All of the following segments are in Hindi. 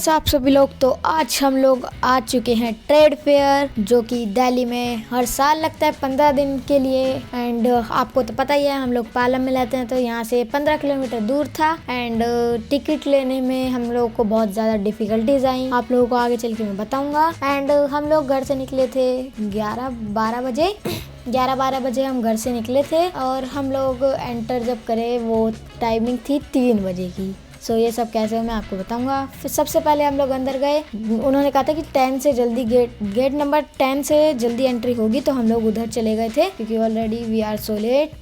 कैसे आप सभी लोग। तो आज हम लोग आ चुके हैं ट्रेड फेयर, जो कि दिल्ली में हर साल लगता है 15 दिन के लिए। एंड आपको तो पता ही है, हम लोग पालम में रहते हैं, तो यहाँ से 15 किलोमीटर दूर था। एंड टिकट लेने में हम लोग को बहुत ज़्यादा डिफिकल्टीज आई, आप लोगों को आगे चल के मैं बताऊंगा। एंड हम लोग घर से निकले थे 11-12 बजे 11-12 बजे हम घर से निकले थे, और हम लोग एंटर जब करे वो टाइमिंग थी 3 बजे की। सो ये सब कैसे मैं आपको बताऊंगा। फिर सबसे पहले हम लोग अंदर गए, उन्होंने कहा था कि 10 से जल्दी गेट नंबर 10 से जल्दी एंट्री होगी, तो हम लोग उधर चले गए थे क्योंकि already we are so late.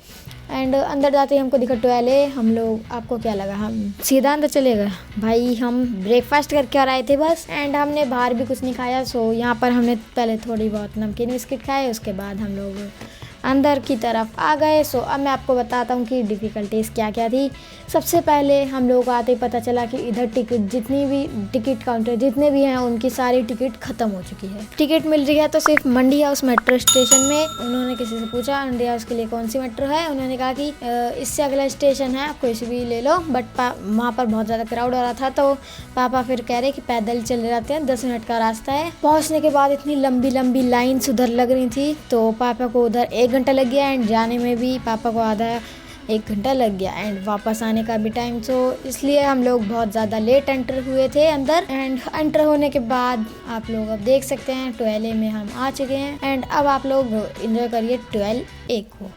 And अंदर जाते ही हमको दिखा टोयले। हम लोग, आपको क्या लगा हम सीधा अंदर चले गए? भाई हम ब्रेकफास्ट करके और आए थे बस। एंड हमने बाहर भी कुछ नहीं खाया, सो यहाँ पर हमने पहले थोड़ी बहुत नमकीन बिस्किट खाए, उसके बाद हम लोग अंदर की तरफ आ गए। सो अब मैं आपको बताता हूँ कि डिफ़िकल्टीज़ क्या क्या थी। सबसे पहले हम लोग आते ही पता चला कि इधर टिकट काउंटर जितने भी हैं उनकी सारी टिकट ख़त्म हो चुकी है। टिकट मिल रही है तो सिर्फ मंडी हाउस मेट्रो स्टेशन में। उन्होंने किसी से पूछा मंडी हाउस के लिए कौन सी मेट्रो है, उन्होंने कहा कि इससे अगला स्टेशन है, आप कोई सी भी ले लो। बट वहाँ पर बहुत ज़्यादा क्राउड हो रहा था, तो पापा फिर कह रहे कि पैदल चले जाते हैं, 10 मिनट का रास्ता है। पहुँचने के बाद इतनी लंबी लंबी लाइन्स उधर लग रही थी, तो पापा को उधर 1 घंटा लग गया। एंड जाने में भी पापा को आधा 1 घंटा लग गया, एंड वापस आने का भी टाइम। तो इसलिए हम लोग बहुत ज़्यादा लेट एंटर हुए थे अंदर। एंड एंटर होने के बाद आप लोग अब देख सकते हैं 12A में हम आ चुके हैं। एंड अब आप लोग एंजॉय करिए 12A को।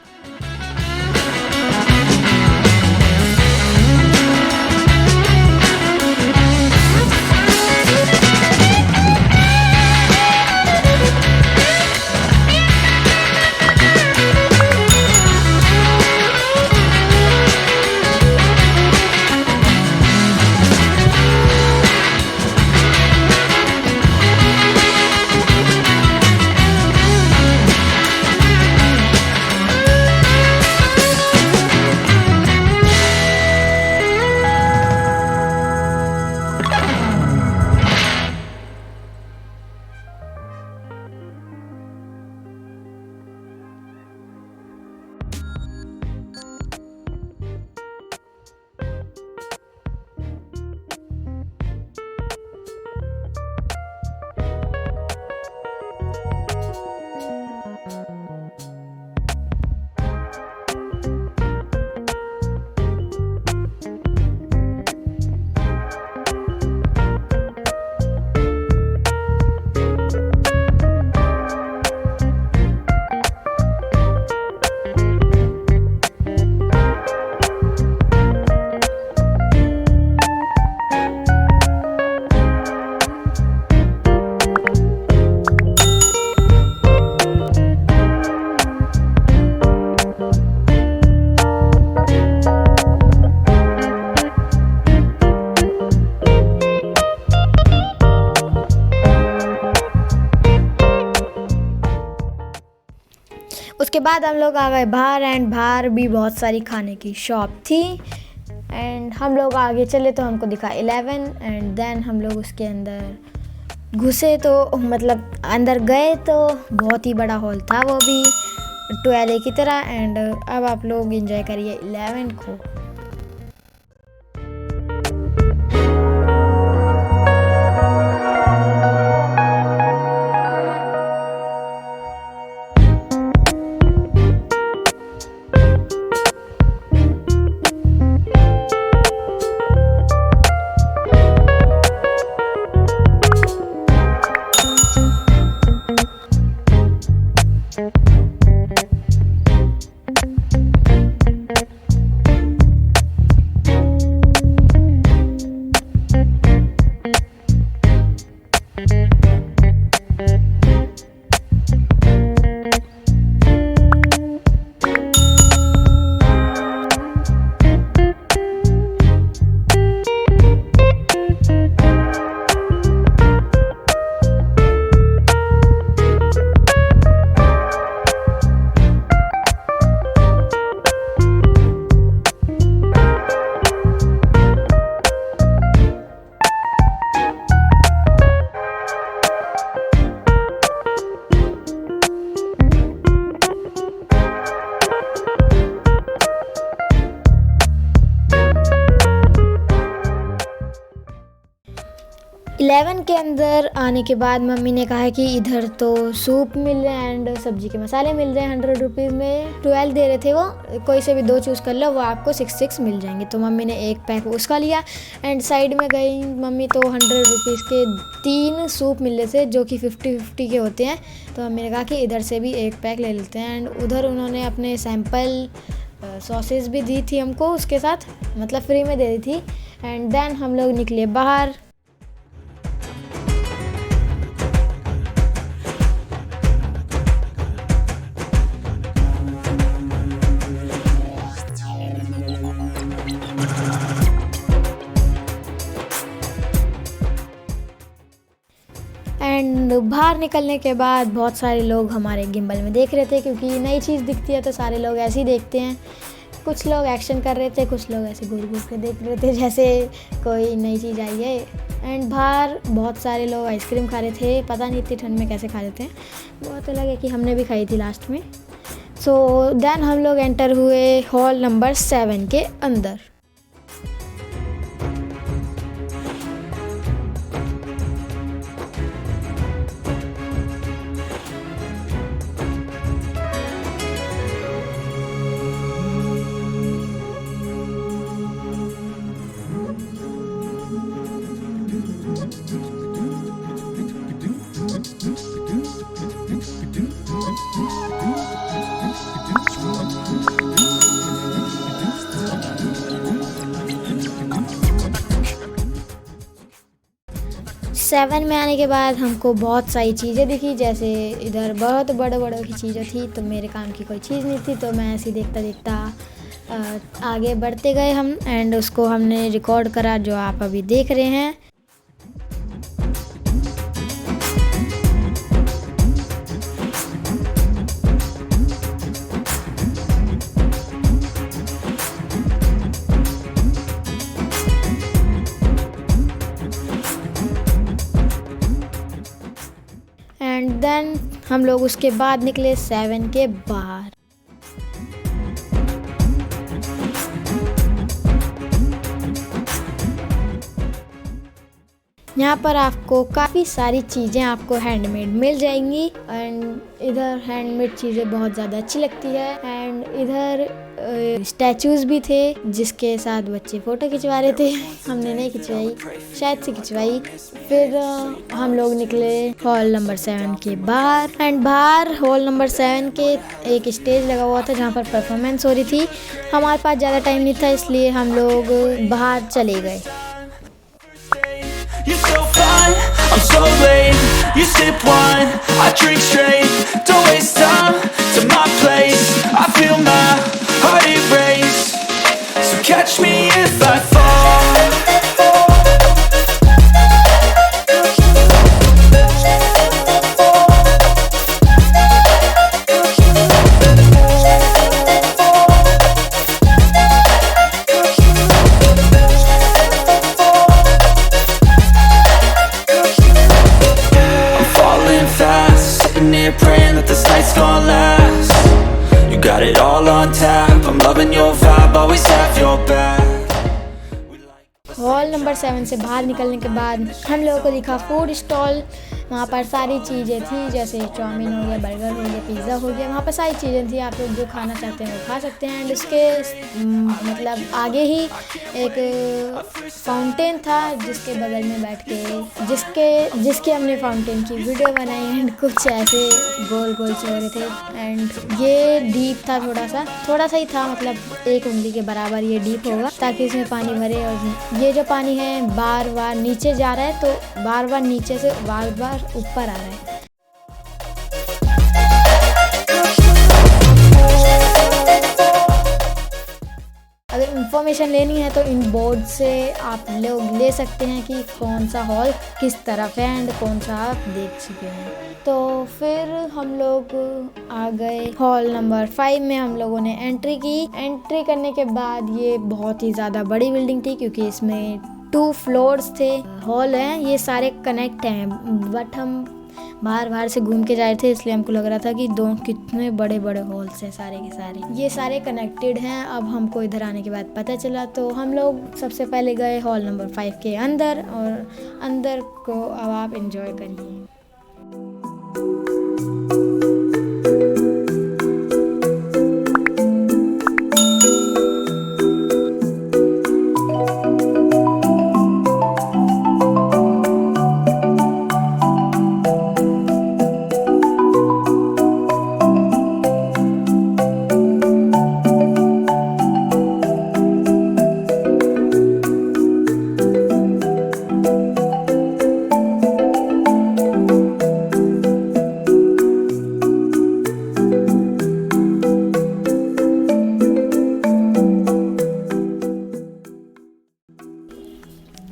उसके बाद हम लोग आ गए बाहर, एंड बाहर भी बहुत सारी खाने की शॉप थी। एंड हम लोग आगे चले तो हमको दिखा 11। एंड देन हम लोग उसके अंदर घुसे, तो मतलब अंदर गए तो बहुत ही बड़ा हॉल था, वो भी 12A की तरह। एंड अब आप लोग एंजॉय करिए 11 को। 11 के अंदर आने के बाद मम्मी ने कहा कि इधर तो सूप मिल रहे हैं एंड सब्जी के मसाले मिल रहे हैं 100 रुपीज़ में। 12 दे रहे थे वो, कोई से भी 2 चूज़ कर लो, वो आपको 6 मिल जाएंगे। तो मम्मी ने एक पैक उसका लिया एंड साइड में गई मम्मी, तो 100 रुपीज़ के 3 सूप मिल रहे थे जो कि 50-50 के होते हैं। तो मम्मी ने कहा कि इधर से भी एक पैक ले लेते हैं एंड उधर उन्होंने अपने सैम्पल सॉसेस भी दी थी हमको उसके साथ, मतलब फ्री में दे दी थी। एंड देन हम लोग निकले बाहर। एंड बाहर निकलने के बाद बहुत सारे लोग हमारे गिम्बल में देख रहे थे, क्योंकि नई चीज़ दिखती है तो सारे लोग ऐसे ही देखते हैं। कुछ लोग एक्शन कर रहे थे, कुछ लोग ऐसे घूर घूर के देख रहे थे जैसे कोई नई चीज़ आई है। एंड बाहर बहुत सारे लोग आइसक्रीम खा रहे थे, पता नहीं इतनी ठंड में कैसे खा लेते हैं। बहुत अलग है कि हमने भी खाई थी लास्ट में। सो देन हम लोग एंटर हुए हॉल नंबर 7 के अंदर। सेवन में आने के बाद हमको बहुत सारी चीज़ें दिखी, जैसे इधर बहुत बड़े बड़े की चीज़ें थी, तो मेरे काम की कोई चीज़ नहीं थी, तो मैं ऐसे देखता देखता आगे बढ़ते गए हम एंड उसको हमने रिकॉर्ड करा जो आप अभी देख रहे हैं। एंड देन हम लोग उसके बाद निकले 7 के बाहर। यहाँ पर आपको काफ़ी सारी चीज़ें आपको हैंडमेड मिल जाएंगी एंड इधर हैंडमेड चीज़ें बहुत ज़्यादा अच्छी लगती है। एंड इधर स्टैचूज़ भी थे जिसके साथ बच्चे फ़ोटो खिंचवा रहे थे, हमने नहीं खिंचवाई, शायद से खिंचवाई। फिर हम लोग निकले हॉल नंबर 7 के बाहर एंड बाहर हॉल नंबर 7 के एक स्टेज लगा हुआ था जहाँ पर परफॉर्मेंस हो रही थी। हमारे पास ज़्यादा टाइम नहीं था, इसलिए हम लोग बाहर चले गए। You're so fine, I'm so late. You sip wine, I drink straight. Don't waste time to my place. I feel my heart erase. So catch me if I fall. Praying that this night's gonna last. You got it all on tap. I'm loving your vibe, always have your back. Hall number 7 से बाहर निकलने के बाद हम लोगों को दिखा फूड स्टॉल। वहाँ पर सारी चीज़ें थी, जैसे चाउमीन हो गया, बर्गर हो गया, पिज़्ज़ा हो गया। वहाँ पर सारी चीज़ें थी, आप लोग जो खाना चाहते हैं वो खा सकते हैं। एंड उसके मतलब आगे ही एक फाउंटेन था जिसके बगल में बैठ के जिसके हमने फाउंटेन की वीडियो बनाई एंड कुछ ऐसे गोल गोल से हो रहे थे। एंड ये डीप था, थोड़ा सा ही था, मतलब 1 उंगली के बराबर ये डीप होगा, ताकि इसमें पानी भरे। और ये जो पानी है बार बार नीचे जा रहा है, तो बार बार नीचे से बार बार ऊपर आ रहा है। अगर इंफॉर्मेशन लेनी है तो इन बोर्ड से आप लोग ले सकते हैं कि कौन सा हॉल किस तरफ है एंड कौन सा आप देख चुके हैं। तो फिर हम लोग आ गए हॉल नंबर 5 में। हम लोगों ने एंट्री की। एंट्री करने के बाद ये बहुत ही ज़्यादा बड़ी बिल्डिंग थी, क्योंकि इसमें 2 फ्लोर्स थे। हॉल हैं, ये सारे कनेक्ट हैं, बट हम बाहर बाहर से घूम के जा रहे थे, इसलिए हमको लग रहा था कि दो कितने बड़े बड़े हॉल्स हैं सारे के सारे। ये सारे कनेक्टेड हैं। अब हमको इधर आने के बाद पता चला, तो हम लोग सबसे पहले गए हॉल नंबर 5 के अंदर, और अंदर को अब आप एंजॉय करिए।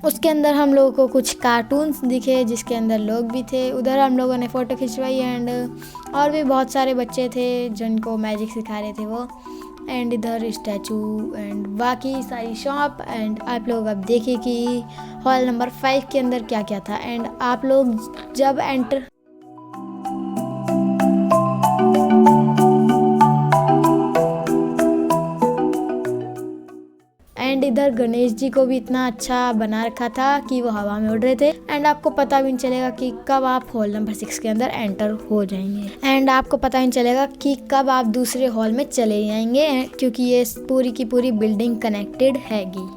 उसके अंदर हम लोगों को कुछ कार्टून्स दिखे जिसके अंदर लोग भी थे। उधर हम लोगों ने फ़ोटो खिंचवाई, एंड और भी बहुत सारे बच्चे थे जिनको मैजिक सिखा रहे थे वो। एंड इधर स्टैचू एंड बाकी सारी शॉप। एंड आप लोग अब देखिए कि हॉल नंबर 5 के अंदर क्या क्या था। एंड आप लोग जब एंटर एंड इधर गणेश जी को भी इतना अच्छा बना रखा था कि वो हवा में उड़ रहे थे। एंड आपको पता भी नहीं चलेगा कि कब आप हॉल नंबर 6 के अंदर एंटर हो जाएंगे, एंड आपको पता नहीं चलेगा कि कब आप दूसरे हॉल में चले जाएंगे, क्योंकि ये पूरी की पूरी बिल्डिंग कनेक्टेड हैगी।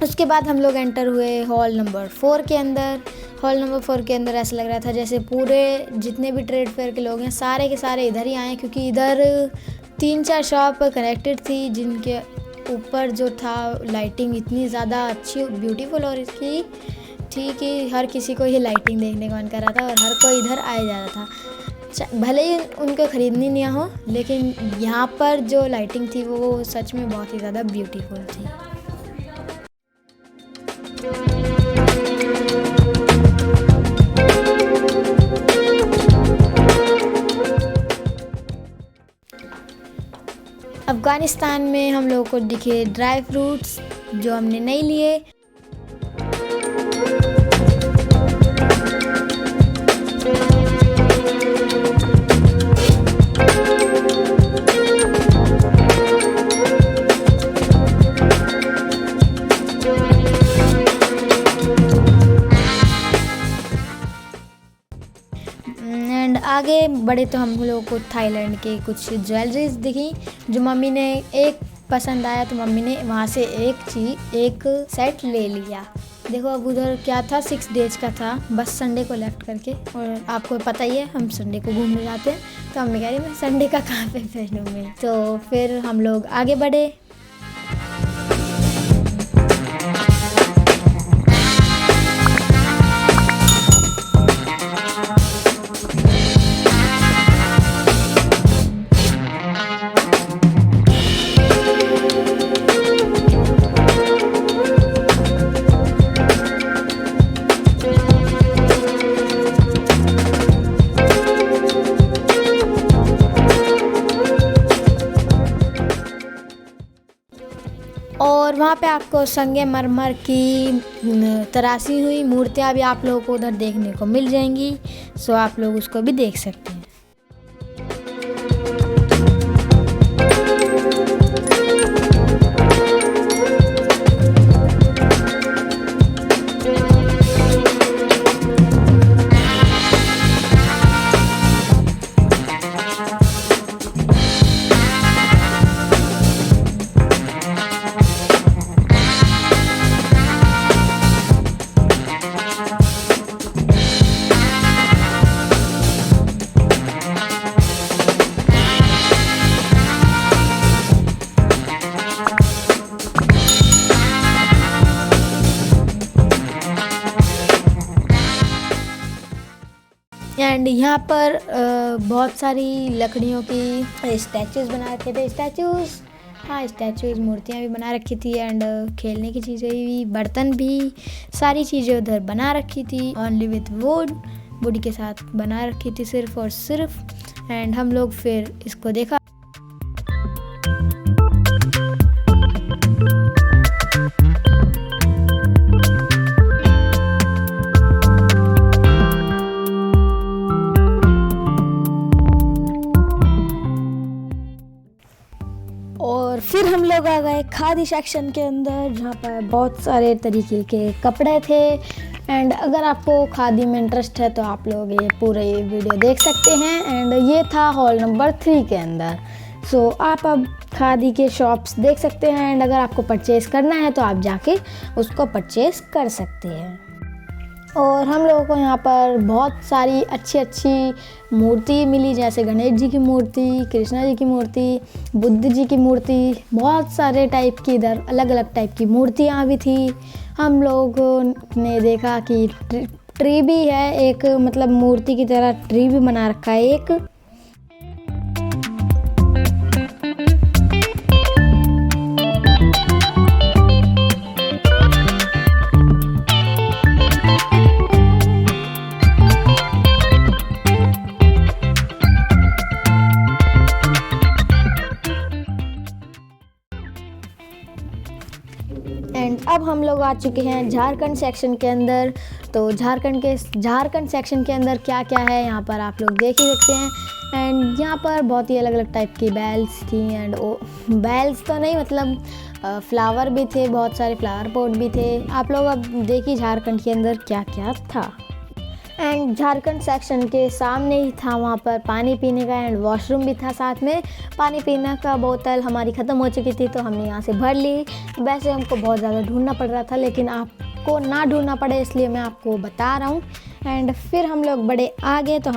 उसके बाद हम लोग एंटर हुए हॉल नंबर 4 के अंदर। हॉल नंबर 4 के अंदर ऐसा लग रहा था जैसे पूरे जितने भी ट्रेड फेयर के लोग हैं सारे के सारे इधर ही आए, क्योंकि इधर 3-4 शॉप कनेक्टेड थी जिनके ऊपर जो था लाइटिंग इतनी ज़्यादा अच्छी ब्यूटीफुल और इसकी थी कि हर किसी को ये लाइटिंग देखने का मन कर रहा था और हर कोई इधर आया जा रहा था। भले ही उनको ख़रीदनी नहीं हो, लेकिन यहाँ पर जो लाइटिंग थी वो सच में बहुत ही ज़्यादा ब्यूटीफुल थी। अफ़गानिस्तान में हम लोगों को दिखे ड्राई फ्रूट्स जो हमने नहीं लिए। एंड आगे बढ़े तो हम लोगों को थाईलैंड के कुछ ज्वेलरीज दिखी जो मम्मी ने एक पसंद आया, तो मम्मी ने वहाँ से एक सेट ले लिया। देखो अब उधर क्या था, 6 डेज का था, बस संडे को लेफ्ट करके। और आपको पता ही है हम संडे को घूमने जाते हैं, तो मम्मी कह रही मैं संडे का कहाँ पे पहनूँगी। तो फिर हम लोग आगे बढ़े। और वहाँ पे आपको संगमरमर की तराशी हुई मूर्तियाँ भी आप लोगों को उधर देखने को मिल जाएंगी, सो आप लोग उसको भी देख सकते हैं। एंड यहाँ पर बहुत सारी लकड़ियों की स्टैचूज़ बना रखे थे। स्टैचूज़ मूर्तियाँ भी बना रखी थी एंड खेलने की चीज़ें भी, बर्तन भी, सारी चीज़ें उधर बना रखी थी। ओनली विथ वुड के साथ बना रखी थी सिर्फ और सिर्फ। एंड हम लोग फिर इसको देखा। और फिर हम लोग आ गए खादी सेक्शन के अंदर, जहाँ पर बहुत सारे तरीके के कपड़े थे। एंड अगर आपको खादी में इंटरेस्ट है तो आप लोग ये पूरे वीडियो देख सकते हैं। एंड ये था हॉल नंबर 3 के अंदर। सो आप अब खादी के शॉप्स देख सकते हैं एंड अगर आपको परचेज़ करना है तो आप जाके उसको परचेज़ कर सकते हैं। और हम लोगों को यहाँ पर बहुत सारी अच्छी मूर्ति मिली, जैसे गणेश जी की मूर्ति, कृष्णा जी की मूर्ति, बुद्ध जी की मूर्ति, बहुत सारे टाइप की इधर अलग अलग टाइप की मूर्तियाँ भी थी। हम लोगों ने देखा कि ट्री भी है एक, मतलब मूर्ति की तरह ट्री भी बना रखा है एक। एंड अब हम लोग आ चुके हैं झारखंड सेक्शन के अंदर। तो झारखंड सेक्शन के अंदर क्या क्या है यहाँ पर आप लोग देख ही सकते हैं। एंड यहाँ पर बहुत ही अलग अलग टाइप की बैल्स थी। एंड बैल्स तो नहीं, मतलब फ्लावर भी थे, बहुत सारे फ्लावर पॉट भी थे। आप लोग अब देखिए झारखंड के अंदर क्या क्या था। एंड झारखंड सेक्शन के सामने ही था वहाँ पर पानी पीने का एंड वॉशरूम भी था साथ में। पानी पीने का बोतल हमारी ख़त्म हो चुकी थी तो हमने यहाँ से भर ली। वैसे हमको बहुत ज़्यादा ढूंढना पड़ रहा था, लेकिन आपको ना ढूंढना पड़े इसलिए मैं आपको बता रहा हूँ। एंड फिर हम लोग बड़े आगे, तो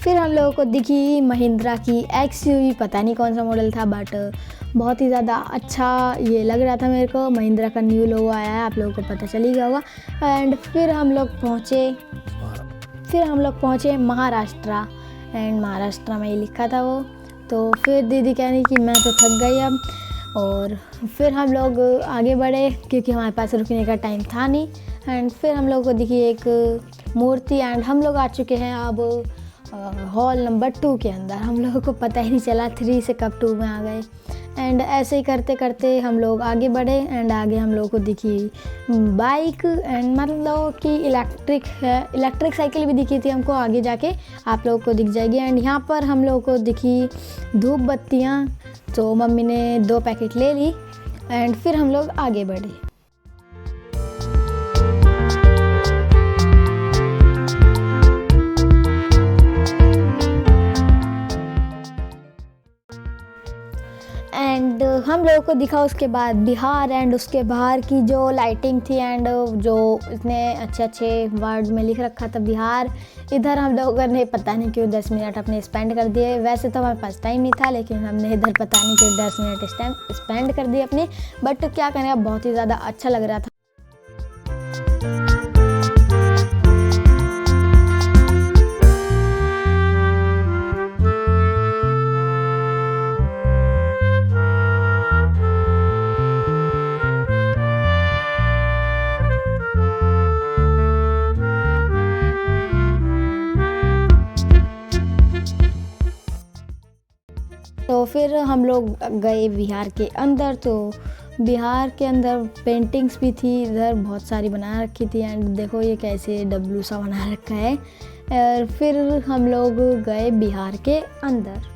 हम लोगों को दिखी महिंद्रा की XUV, पता नहीं कौन सा मॉडल था बट बहुत ही ज़्यादा अच्छा ये लग रहा था मेरे को। महिंद्रा का न्यू लोगो आया है, आप लोगों को पता चल ही गया होगा। एंड फिर हम लोग पहुँचे महाराष्ट्र। एंड महाराष्ट्र में ही लिखा था वो। तो फिर दीदी कह रही कि मैं तो थक गई अब। और फिर हम लोग आगे बढ़े क्योंकि हमारे पास रुकने का टाइम था नहीं। एंड फिर हम लोग को दिखी एक मूर्ति एंड हम लोग आ चुके हैं अब हॉल नंबर 2 के अंदर। हम लोगों को पता ही नहीं चला 3 से कब 2 में आ गए। एंड ऐसे ही करते करते हम लोग आगे बढ़े एंड आगे हम लोगों को दिखी बाइक एंड मतलब कि इलेक्ट्रिक साइकिल भी दिखी थी हमको। आगे जाके आप लोगों को दिख जाएगी। एंड यहाँ पर हम लोगों को दिखी धूप बत्तियाँ, तो मम्मी ने 2 पैकेट ले ली एंड फिर हम लोग आगे बढ़े। एंड हम लोगों को दिखा उसके बाद बिहार एंड उसके बाहर की जो लाइटिंग थी एंड जो इतने अच्छे वर्ड में लिख रखा था बिहार। इधर हम लोगों ने पता नहीं क्यों 10 मिनट अपने स्पेंड कर दिए। वैसे तो हमारे पास टाइम नहीं था, लेकिन हमने इधर पता नहीं क्यों 10 मिनट स्पेंड कर दिए अपने। बट क्या करें, अब बहुत ही ज़्यादा अच्छा लग रहा था। तो फिर हम लोग गए बिहार के अंदर। तो बिहार के अंदर पेंटिंग्स भी थी, इधर बहुत सारी बना रखी थी। एंड देखो ये कैसे डब्लू सा बना रखा है। और फिर हम लोग गए बिहार के अंदर।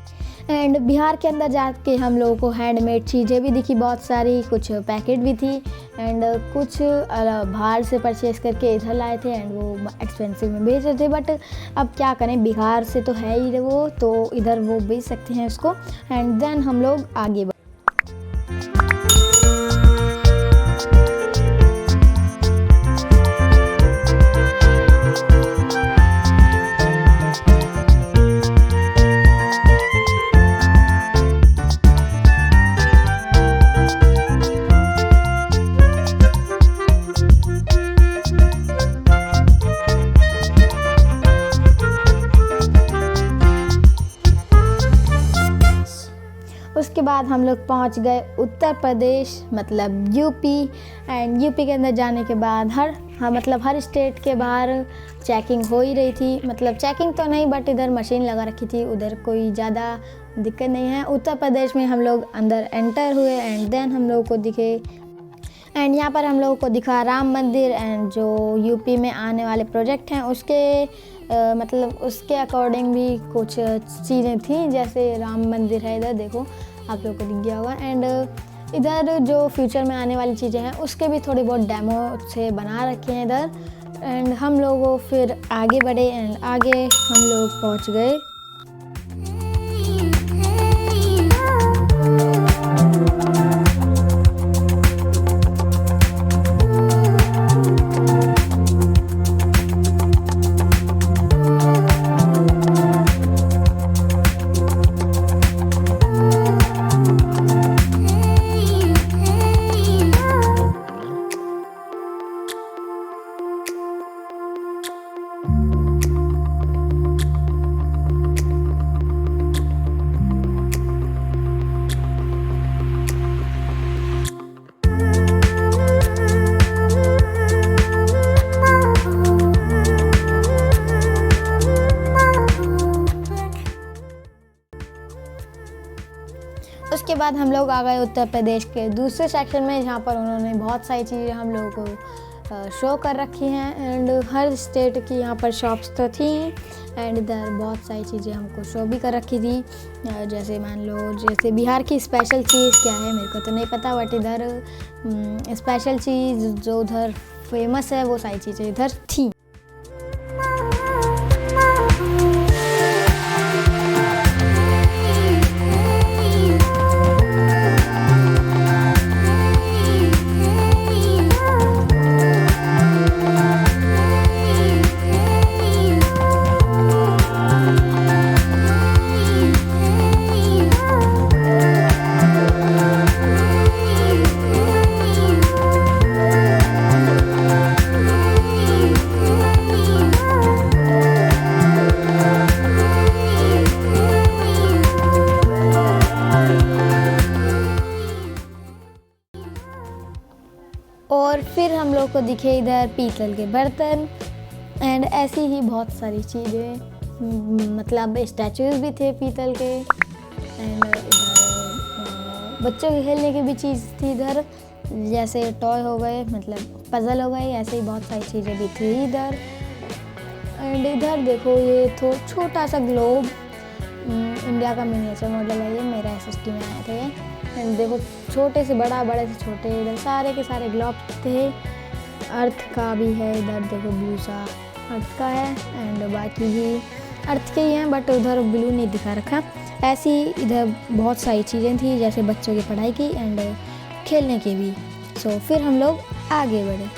एंड बिहार के अंदर जाके हम लोगों को हैंडमेड चीज़ें भी दिखी बहुत सारी, कुछ पैकेट भी थी एंड कुछ बाहर से परचेज करके इधर लाए थे एंड वो एक्सपेंसिव में बेच रहे थे। बट अब क्या करें, बिहार से तो है ही वो, तो इधर वो बेच सकते हैं उसको। एंड देन हम लोग आगे बाद हम लोग पहुंच गए उत्तर प्रदेश मतलब यूपी। एंड यूपी के अंदर जाने के बाद हर स्टेट के बाहर चेकिंग हो ही रही थी। मतलब चेकिंग तो नहीं, बट इधर मशीन लगा रखी थी, उधर कोई ज़्यादा दिक्कत नहीं है। उत्तर प्रदेश में हम लोग अंदर एंटर हुए एंड देन हम लोगों को दिखे एंड यहाँ पर हम लोगों को दिखा राम मंदिर एंड जो यूपी में आने वाले प्रोजेक्ट हैं उसके अकॉर्डिंग भी कुछ चीज़ें थी। जैसे राम मंदिर है इधर, देखो आप लोगों को दिख गया होगा। एंड इधर जो फ्यूचर में आने वाली चीज़ें हैं उसके भी थोड़ी बहुत डेमो से बना रखे हैं इधर। एंड हम लोग फिर आगे बढ़े एंड आगे हम लोग पहुँच गए। उसके बाद हम लोग आ गए उत्तर प्रदेश के दूसरे सेक्शन में, जहाँ पर उन्होंने बहुत सारी चीज़ें हम लोगों को शो कर रखी हैं। एंड हर स्टेट की यहाँ पर शॉप्स तो थी एंड इधर बहुत सारी चीज़ें हमको शो भी कर रखी थी। जैसे मान लो जैसे बिहार की स्पेशल चीज़ क्या है मेरे को तो नहीं पता, बट इधर स्पेशल चीज़ जो उधर फेमस है वो सारी चीज़ें इधर थी। और फिर हम लोग को दिखे इधर पीतल के बर्तन एंड ऐसी ही बहुत सारी चीज़ें, मतलब स्टैचूज भी थे पीतल के। एंड इधर बच्चों के खेलने की भी चीज़ थी इधर, जैसे टॉय हो गए, मतलब पजल हो गए, ऐसे ही बहुत सारी चीज़ें भी थी इधर। एंड इधर देखो ये तो छोटा सा ग्लोब, इंडिया का मिनिएचर मॉडल है ये, मेरा SST में आए थे। एंड देखो छोटे से बड़ा, बड़े से छोटे, इधर सारे के सारे ग्लोब थे। अर्थ का भी है इधर, देखो ब्लू सा अर्थ का है एंड बाकी भी अर्थ के ही हैं, बट उधर ब्लू नहीं दिखा रखा। ऐसी इधर बहुत सारी चीज़ें थी, जैसे बच्चों की पढ़ाई की एंड खेलने की भी। सो फिर हम लोग आगे बढ़े।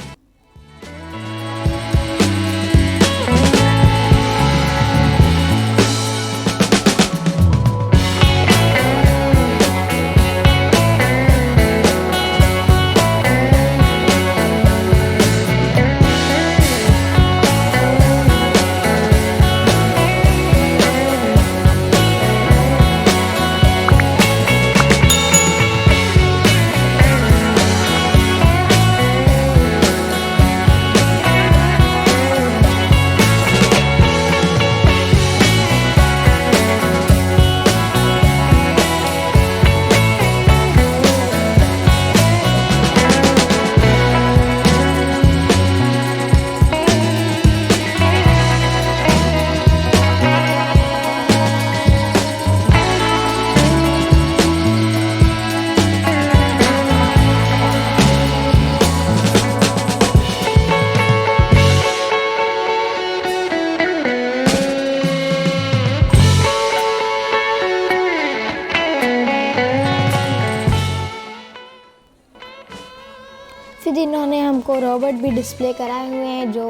फिर इन्होंने हमको रोबोट भी डिस्प्ले कराए हुए हैं जो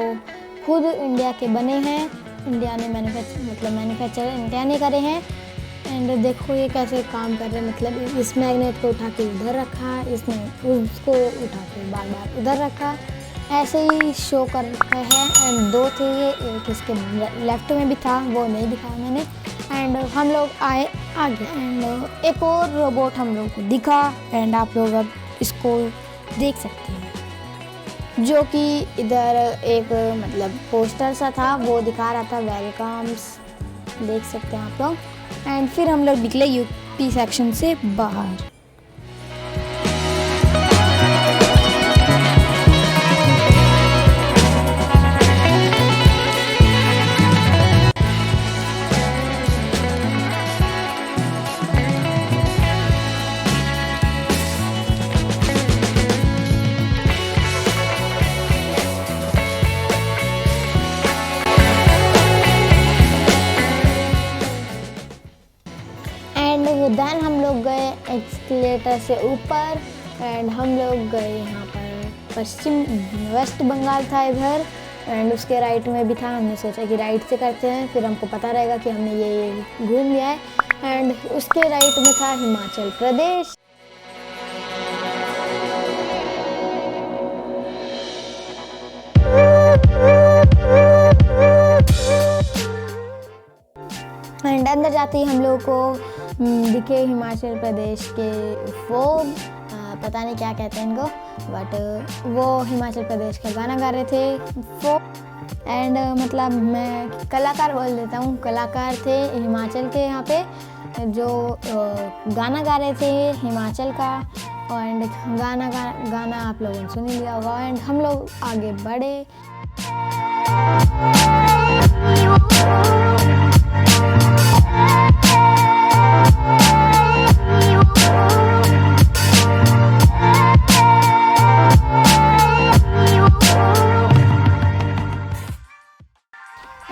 खुद इंडिया के बने हैं, इंडिया ने मैन्युफैक्चर इंडिया ने करे हैं। एंड देखो ये कैसे काम कर रहे हैं, मतलब इस मैग्नेट को उठा के इधर रखा, इसने उसको उठा के बार बार उधर रखा, ऐसे ही शो कर रहे हैं। एंड दो थे ये, एक इसके लेफ्ट में भी था, वो नहीं दिखाया मैंने। एंड हम लोग आए आगे एंड एक और रोबोट हम लोग को दिखा एंड आप लोग अब इसको देख सकते हैं, जो कि इधर एक मतलब पोस्टर सा था वो दिखा रहा था वेलकम्स, देख सकते हैं आप लोग। एंड फिर हम लोग निकले यूपी सेक्शन से बाहर। देन हम लोग गए एस्केलेटर से ऊपर एंड हम लोग गए यहाँ पर वेस्ट बंगाल था इधर एंड उसके राइट में भी था। हमने सोचा कि राइट से करते हैं, फिर हमको पता रहेगा कि हमने ये घूम लिया है। एंड उसके राइट में था हिमाचल प्रदेश। एंड अंदर जाते ही हम लोग को दिखे हिमाचल प्रदेश के फोक, पता नहीं क्या कहते हैं इनको, बट वो हिमाचल प्रदेश का गाना गा रहे थे फोक। एंड मतलब मैं कलाकार बोल देता हूँ, कलाकार थे हिमाचल के यहाँ पे जो गाना गा रहे थे हिमाचल का। एंड गाना आप लोगों ने सुन लिया होगा। एंड हम लोग आगे बढ़े।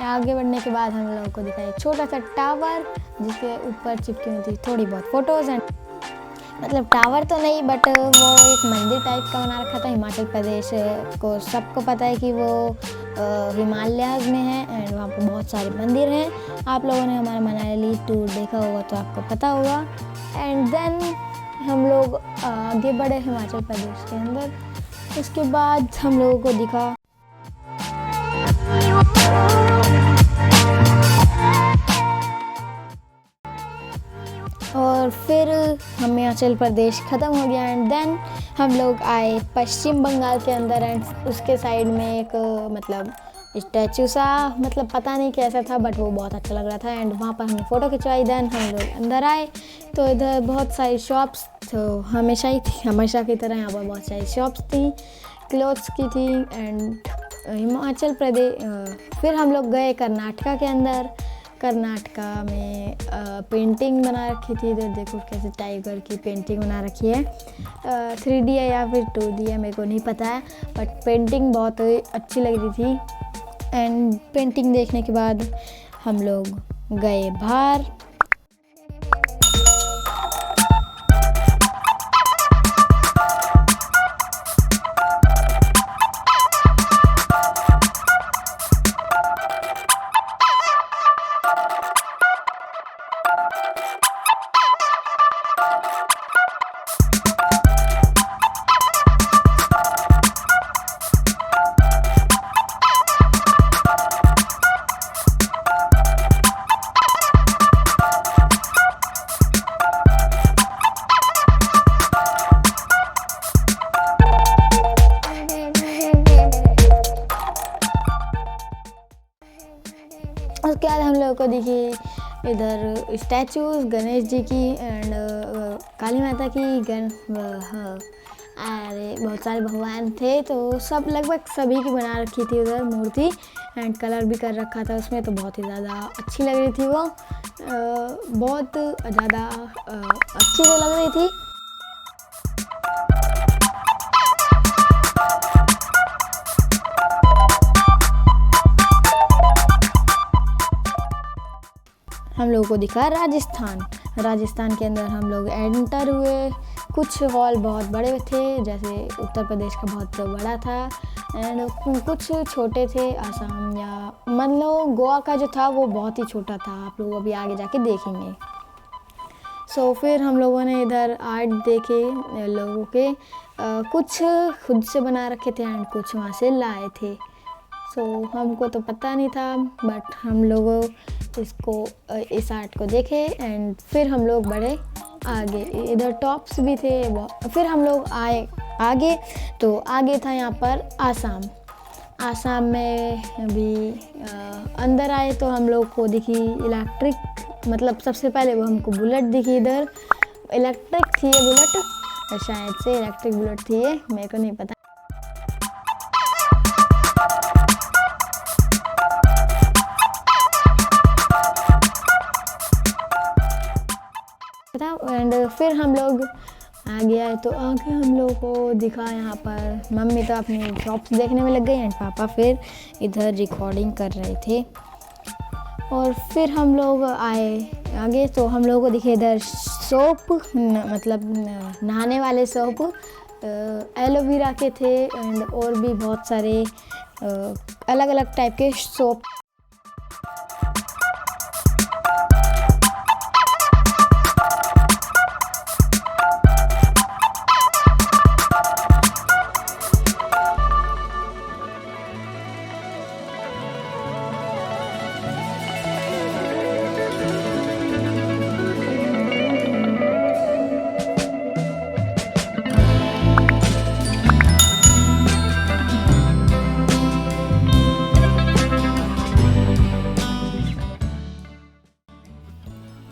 आगे बढ़ने के बाद हम लोगों को दिखा एक छोटा सा टावर जिसके ऊपर चिपकी हुई थी थोड़ी बहुत फोटोज। एंड मतलब टावर तो नहीं बट वो एक मंदिर टाइप का बना रखा था। हिमाचल प्रदेश को सबको पता है कि वो हिमालयाज में है एंड वहाँ पर बहुत सारे मंदिर हैं। आप लोगों ने हमारा मनाली टूर देखा होगा तो आपको पता होगा। एंड देन हम लोग आगे बढ़े हिमाचल प्रदेश के अंदर। उसके बाद हम लोगों को दिखा और फिर हिमाचल प्रदेश ख़त्म हो गया। एंड देन हम लोग आए पश्चिम बंगाल के अंदर एंड उसके साइड में एक मतलब स्टैचू सा, मतलब पता नहीं कैसा था बट वो बहुत अच्छा लग रहा था। एंड वहाँ पर हमने फ़ोटो खिंचवाई। देन हम लोग अंदर आए तो इधर बहुत सारी शॉप्स तो हमेशा की तरह यहाँ पर बहुत सारी शॉप्स थी, क्लोथ्स की थी। एंड हिमाचल प्रदेश फिर हम लोग गए कर्नाटका के अंदर। कर्नाटका में पेंटिंग बना रखी थी। इधर देखो कैसे टाइगर की पेंटिंग बना रखी है। 3D है या फिर 2D है मेरे को नहीं पता है, बट पेंटिंग बहुत अच्छी लग रही थी। एंड पेंटिंग देखने के बाद हम लोग गए बाहर। उसके बाद हम लोगों को दिखी इधर स्टैचूज गणेश जी की एंड काली माता की अरे बहुत सारे भगवान थे तो सब लगभग सभी की बना रखी थी उधर मूर्ति। एंड कलर भी कर रखा था उसमें तो बहुत ही ज़्यादा अच्छी लग रही थी वो, बहुत ज़्यादा अच्छी तो लग रही थी। हम लोगों को दिखा राजस्थान के अंदर हम लोग एंटर हुए। कुछ हॉल बहुत बड़े थे, जैसे उत्तर प्रदेश का बहुत बड़ा था एंड कुछ छोटे थे। आसाम या मतलब गोवा का जो था वो बहुत ही छोटा था, आप लोग अभी आगे जाके देखेंगे। सो फिर हम लोगों ने इधर आर्ट देखे लोगों के, कुछ खुद से बना रखे थे एंड कुछ वहाँ से लाए थे। सो हमको तो पता नहीं था, बट हम लोगों इस आर्ट को देखे एंड फिर हम लोग बढ़े आगे। इधर टॉप्स भी थे। फिर हम लोग आए आगे, तो आगे था यहाँ पर आसाम में भी अंदर आए तो हम लोग को दिखी इलेक्ट्रिक, मतलब सबसे पहले वो हमको बुलेट दिखी। इधर इलेक्ट्रिक थी ये बुलेट, शायद से इलेक्ट्रिक बुलेट थी ये, मेरे को नहीं पता। एंड फिर हम लोग आगे आए तो आगे हम लोग को दिखा यहाँ पर मम्मी तो अपनी शॉप्स देखने में लग गई एंड पापा फिर इधर रिकॉर्डिंग कर रहे थे। और फिर हम लोग आए आगे तो हम लोगों को दिखे इधर सोप, मतलब नहाने वाले सोप एलोवेरा के थे एंड और भी बहुत सारे अलग अलग टाइप के सोप।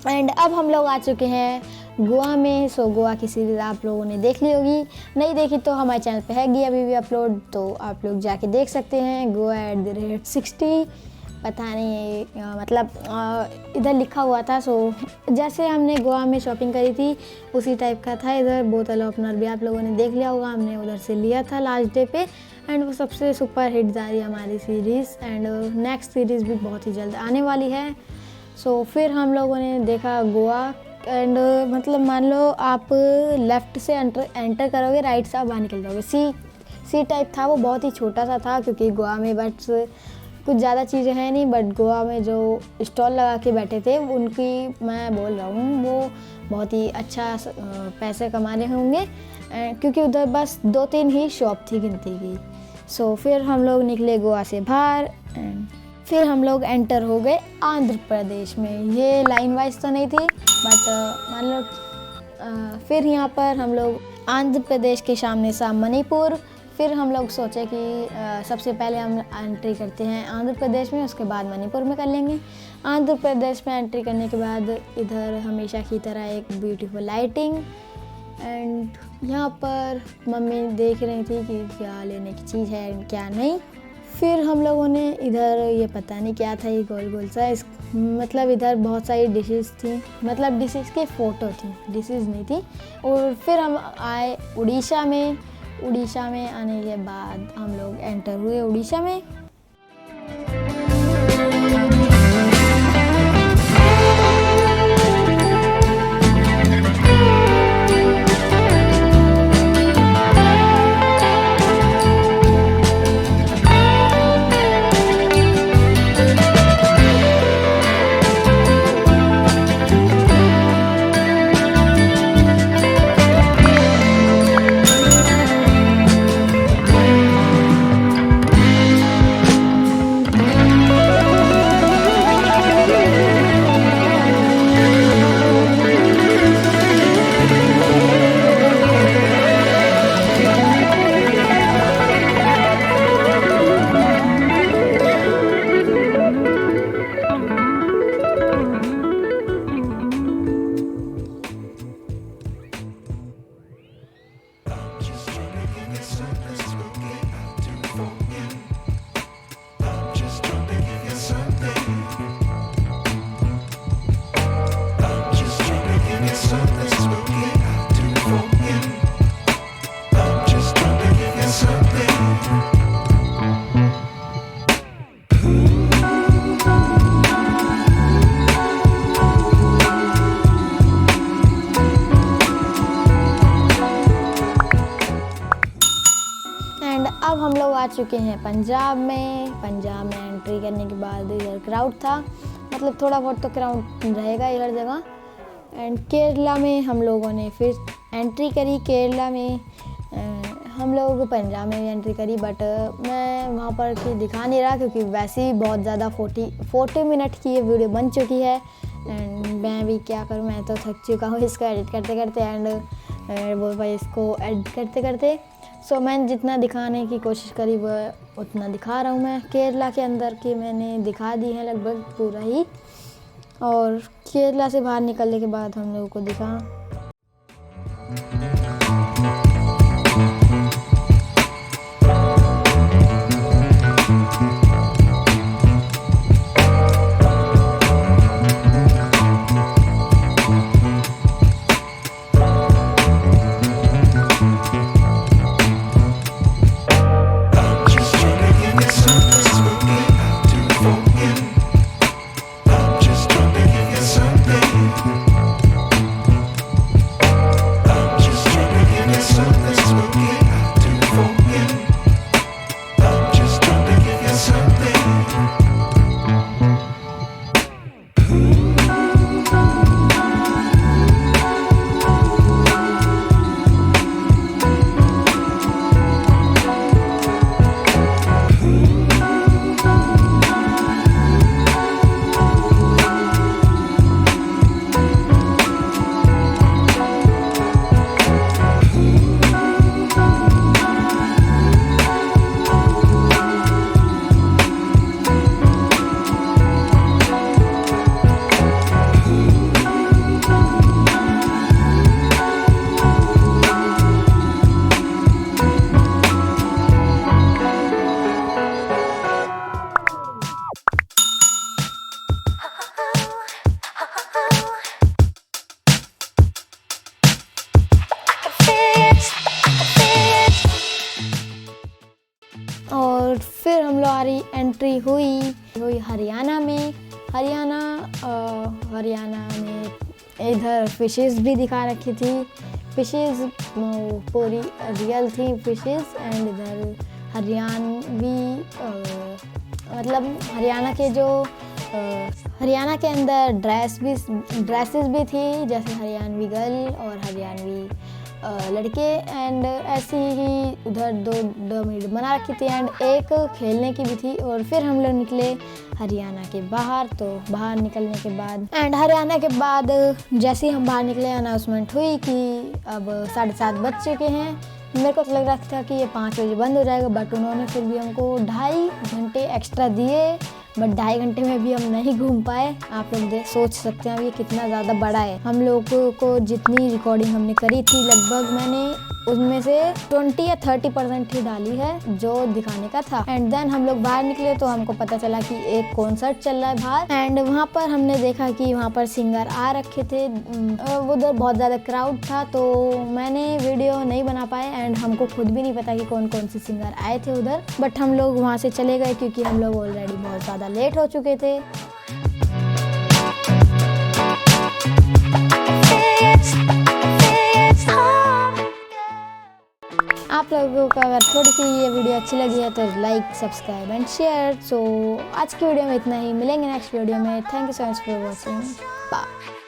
एंड अब हम लोग आ चुके हैं गोवा में। सो गोवा की सीरीज़ आप लोगों ने देख ली होगी, नहीं देखी तो हमारे चैनल पे हैगी अभी भी अपलोड, तो आप लोग जाके देख सकते हैं। गोवा @60 पता नहीं मतलब इधर लिखा हुआ था। सो जैसे हमने गोवा में शॉपिंग करी थी उसी टाइप का था। इधर बोतल ओपनर भी आप लोगों ने देख लिया होगा, हमने उधर से लिया था लास्ट डे पे एंड वो सबसे सुपर हिट जा रही है हमारी सीरीज़ एंड नेक्स्ट सीरीज़ भी बहुत ही जल्द आने वाली है। सो फिर हम लोगों ने देखा गोवा एंड मतलब मान लो आप लेफ़्ट से एंटर करोगे, राइट से आप बाहर निकल जाओगे। सी टाइप था वो, बहुत ही छोटा सा था क्योंकि गोवा में बट कुछ ज़्यादा चीज़ें हैं नहीं, बट गोवा में जो स्टॉल लगा के बैठे थे उनकी मैं बोल रहा हूँ वो बहुत ही अच्छा पैसे कमा रहे होंगे क्योंकि उधर बस 2-3 ही शॉप थी गिनती की। सो फिर हम लोग निकले गोवा से बाहर एंड फिर हम लोग एंटर हो गए आंध्र प्रदेश में। ये लाइन वाइज तो नहीं थी बट मान लो फिर यहाँ पर हम लोग आंध्र प्रदेश के सामने सा मणिपुर। फिर हम लोग सोचे कि सबसे पहले हम एंट्री करते हैं आंध्र प्रदेश में, उसके बाद मणिपुर में कर लेंगे। आंध्र प्रदेश में एंट्री करने के बाद इधर हमेशा की तरह एक ब्यूटीफुल लाइटिंग एंड यहाँ पर मम्मी देख रही थी कि क्या लेने की चीज़ है क्या नहीं। फिर हम लोगों ने इधर ये पता नहीं क्या था, ये गोल गोल सा मतलब इधर बहुत सारी डिशेस थी, मतलब डिशेस की फ़ोटो थी, डिशेस नहीं थी। और फिर हम आए उड़ीसा में। उड़ीसा में आने के बाद हम लोग एंटर हुए उड़ीसा में। अब हम लोग आ चुके हैं पंजाब में। पंजाब में एंट्री करने के बाद इधर क्राउड था, मतलब थोड़ा बहुत तो क्राउड रहेगा हर जगह। एंड केरला में हम लोगों ने फिर एंट्री करी। केरला में हम लोग पंजाब में भी एंट्री करी, बट मैं वहाँ पर की दिखा नहीं रहा क्योंकि वैसे ही बहुत ज़्यादा 40 मिनट की ये वीडियो बन चुकी है। एंड मैं भी क्या करूँ, मैं तो थक चुका हूँ इसको एडिट करते करते एंड वो भाई इसको एडिट करते करते। सो मैंने जितना दिखाने की कोशिश करी वह उतना दिखा रहा हूँ। मैं केरला के अंदर की मैंने दिखा दी है लगभग पूरा ही, और केरला से बाहर निकलने के बाद हम लोगों को दिखा और फिर हम लोग हमारी एंट्री हुई हरियाणा में। हरियाणा में इधर फिशेस भी दिखा रखी थी। फिशेस पूरी रियल थी फिशेस। एंड इधर हरियाणवी मतलब हरियाणा के जो हरियाणा के अंदर ड्रेसेस भी थी, जैसे हरियाणवी गर्ल और हरियाणवी लड़के। एंड ऐसी ही उधर दो मिनट बना रखी थी एंड एक खेलने की भी थी। और फिर हम लोग निकले हरियाणा के बाहर। तो बाहर निकलने के बाद हरियाणा के बाद जैसे ही हम बाहर निकले अनाउंसमेंट हुई कि अब 7:30 बज चुके हैं। मेरे को तो लग रहा था कि ये 5 बजे बंद हो जाएगा, बट उन्होंने फिर भी हमको 2.5 घंटे एक्स्ट्रा दिए। बट 2.5 घंटे में भी हम नहीं घूम पाए। आप लोग सोच सकते हैं ये कितना ज़्यादा बड़ा है। हम लोगों को जितनी रिकॉर्डिंग हमने करी थी लगभग मैंने उसमें से 20 या 30% ही डाली है जो दिखाने का था। एंड देन हम लोग बाहर निकले तो हमको पता चला कि एक कॉन्सर्ट चल रहा है बाहर। एंड वहाँ पर हमने देखा कि वहाँ पर सिंगर आ रखे थे। उधर बहुत ज़्यादा क्राउड था तो मैंने वीडियो नहीं बना पाए एंड हमको खुद भी नहीं पता कि कौन कौन से सिंगर आए थे उधर। बट हम लोग वहाँ से चले गए क्योंकि हम लोग ऑलरेडी बहुत ज़्यादा लेट हो चुके थे। आप लोगों को अगर थोड़ी सी ये वीडियो अच्छी लगी है तो like, subscribe and share. So आज की वीडियो में इतना ही। मिलेंगे नेक्स्ट वीडियो में। Thank you so much for watching. Bye.